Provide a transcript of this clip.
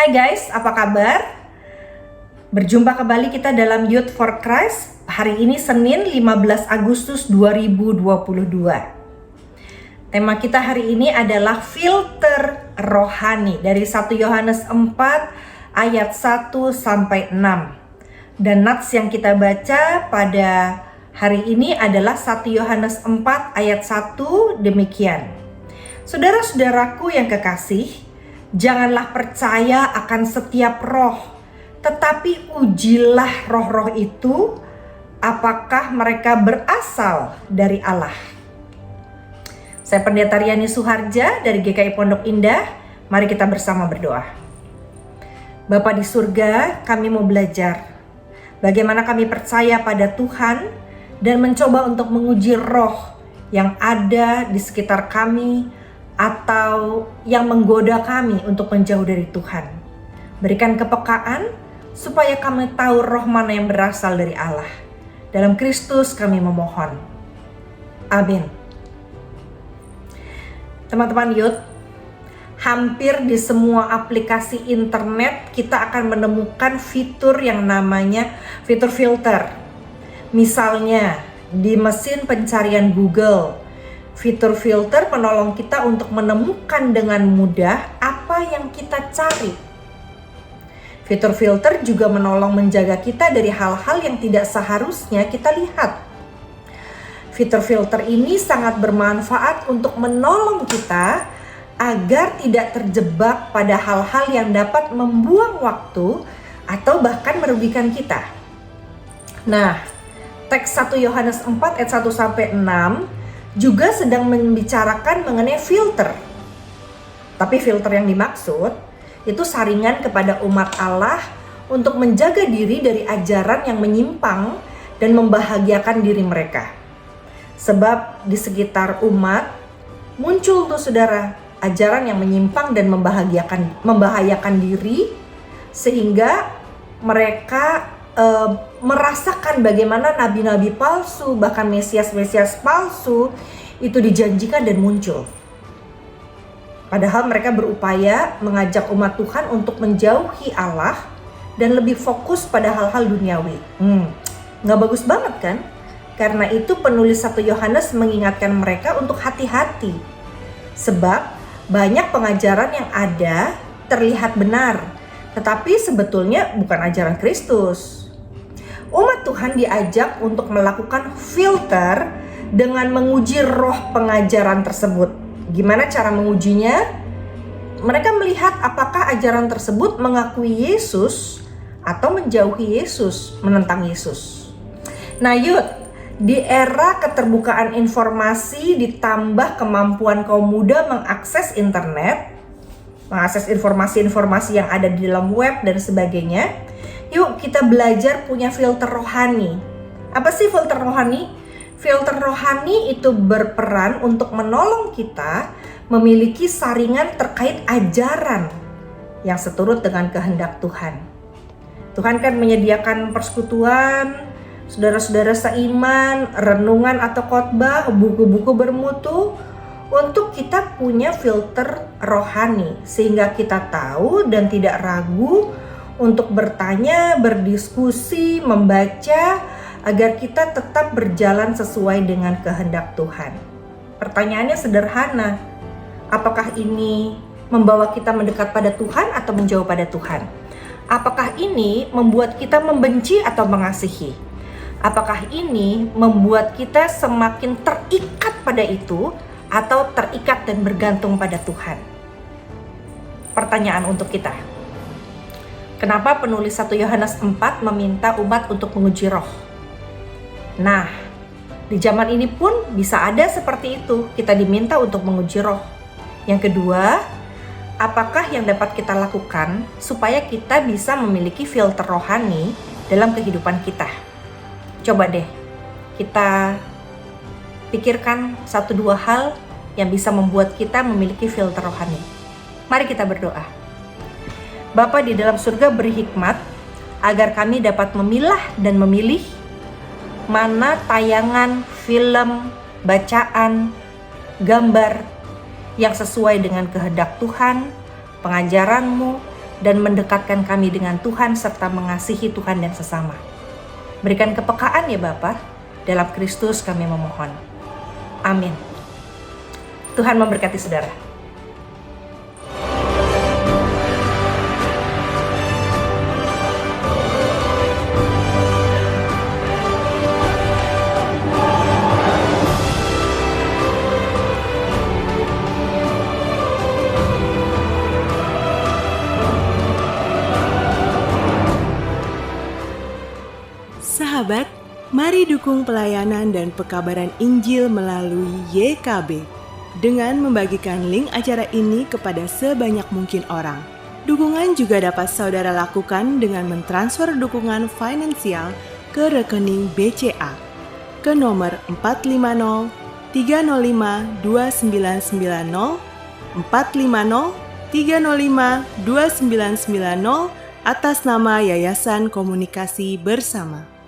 Hai guys, apa kabar? Berjumpa kembali kita dalam Youth for Christ. Hari ini Senin 15 Agustus 2022. Tema kita hari ini adalah filter rohani dari 1 Yohanes 4 ayat 1 sampai 6. Dan nats yang kita baca pada hari ini adalah 1 Yohanes 4 ayat 1 demikian. Saudara-saudaraku yang kekasih, janganlah percaya akan setiap roh, tetapi ujilah roh-roh itu, apakah mereka berasal dari Allah. Saya Pendeta Riani Suharja dari GKI Pondok Indah. Mari kita bersama berdoa. Bapa di surga, kami mau belajar bagaimana kami percaya pada Tuhan dan mencoba untuk menguji roh yang ada di sekitar kami atau yang menggoda kami untuk menjauh dari Tuhan. Berikan kepekaan supaya kami tahu roh mana yang berasal dari Allah. Dalam Kristus kami memohon. Amin. Teman-teman Youth, hampir di semua aplikasi internet kita akan menemukan fitur yang namanya fitur filter. Misalnya di mesin pencarian Google, fitur filter menolong kita untuk menemukan dengan mudah apa yang kita cari. Fitur filter juga menolong menjaga kita dari hal-hal yang tidak seharusnya kita lihat. Fitur filter ini sangat bermanfaat untuk menolong kita agar tidak terjebak pada hal-hal yang dapat membuang waktu atau bahkan merugikan kita. Nah, teks 1 Yohanes 4 ayat 1 sampai 6 juga sedang membicarakan mengenai filter. Tapi filter yang dimaksud itu saringan kepada umat Allah untuk menjaga diri dari ajaran yang menyimpang dan membahagiakan diri mereka. Sebab di sekitar umat muncul tuh saudara, ajaran yang menyimpang dan membahayakan diri, sehingga mereka merasakan bagaimana nabi-nabi palsu, bahkan mesias-mesias palsu itu dijanjikan dan muncul. Padahal mereka berupaya mengajak umat Tuhan untuk menjauhi Allah dan lebih fokus pada hal-hal duniawi. Nggak bagus banget kan? Karena itu penulis 1 Yohanes mengingatkan mereka untuk hati-hati. Sebab banyak pengajaran yang ada terlihat benar, tetapi sebetulnya bukan ajaran Kristus. Umat Tuhan diajak untuk melakukan filter dengan menguji roh pengajaran tersebut. Gimana cara mengujinya? Mereka melihat apakah ajaran tersebut mengakui Yesus atau menjauhi Yesus, menentang Yesus. Nah Youth, di era keterbukaan informasi ditambah kemampuan kaum muda mengakses internet, mengakses informasi-informasi yang ada di dalam web dan sebagainya, yuk kita belajar punya filter rohani. Apa sih filter rohani? Filter rohani itu berperan untuk menolong kita memiliki saringan terkait ajaran yang seturut dengan kehendak Tuhan. Tuhan kan menyediakan persekutuan, saudara-saudara seiman, renungan atau khotbah, buku-buku bermutu untuk kita punya filter rohani, sehingga kita tahu dan tidak ragu untuk bertanya, berdiskusi, membaca, agar kita tetap berjalan sesuai dengan kehendak Tuhan. Pertanyaannya sederhana, apakah ini membawa kita mendekat pada Tuhan atau menjauh pada Tuhan? Apakah ini membuat kita membenci atau mengasihi? Apakah ini membuat kita semakin terikat pada itu atau terikat dan bergantung pada Tuhan? Pertanyaan untuk kita. Kenapa penulis 1 Yohanes 4 meminta umat untuk menguji roh? Nah, di zaman ini pun bisa ada seperti itu, kita diminta untuk menguji roh. Yang kedua, apakah yang dapat kita lakukan supaya kita bisa memiliki filter rohani dalam kehidupan kita? Coba deh, kita pikirkan 1-2 hal yang bisa membuat kita memiliki filter rohani. Mari kita berdoa. Bapa di dalam surga, beri hikmat agar kami dapat memilah dan memilih mana tayangan, film, bacaan, gambar yang sesuai dengan kehendak Tuhan, pengajaran-Mu, dan mendekatkan kami dengan Tuhan serta mengasihi Tuhan dan sesama. Berikan kepekaan ya Bapa, dalam Kristus kami memohon. Amin. Tuhan memberkati saudara. Sahabat, mari dukung pelayanan dan pekabaran Injil melalui YKB dengan membagikan link acara ini kepada sebanyak mungkin orang. Dukungan juga dapat saudara lakukan dengan mentransfer dukungan finansial ke rekening BCA ke nomor 450 305 2990 450 305 2990 atas nama Yayasan Komunikasi Bersama.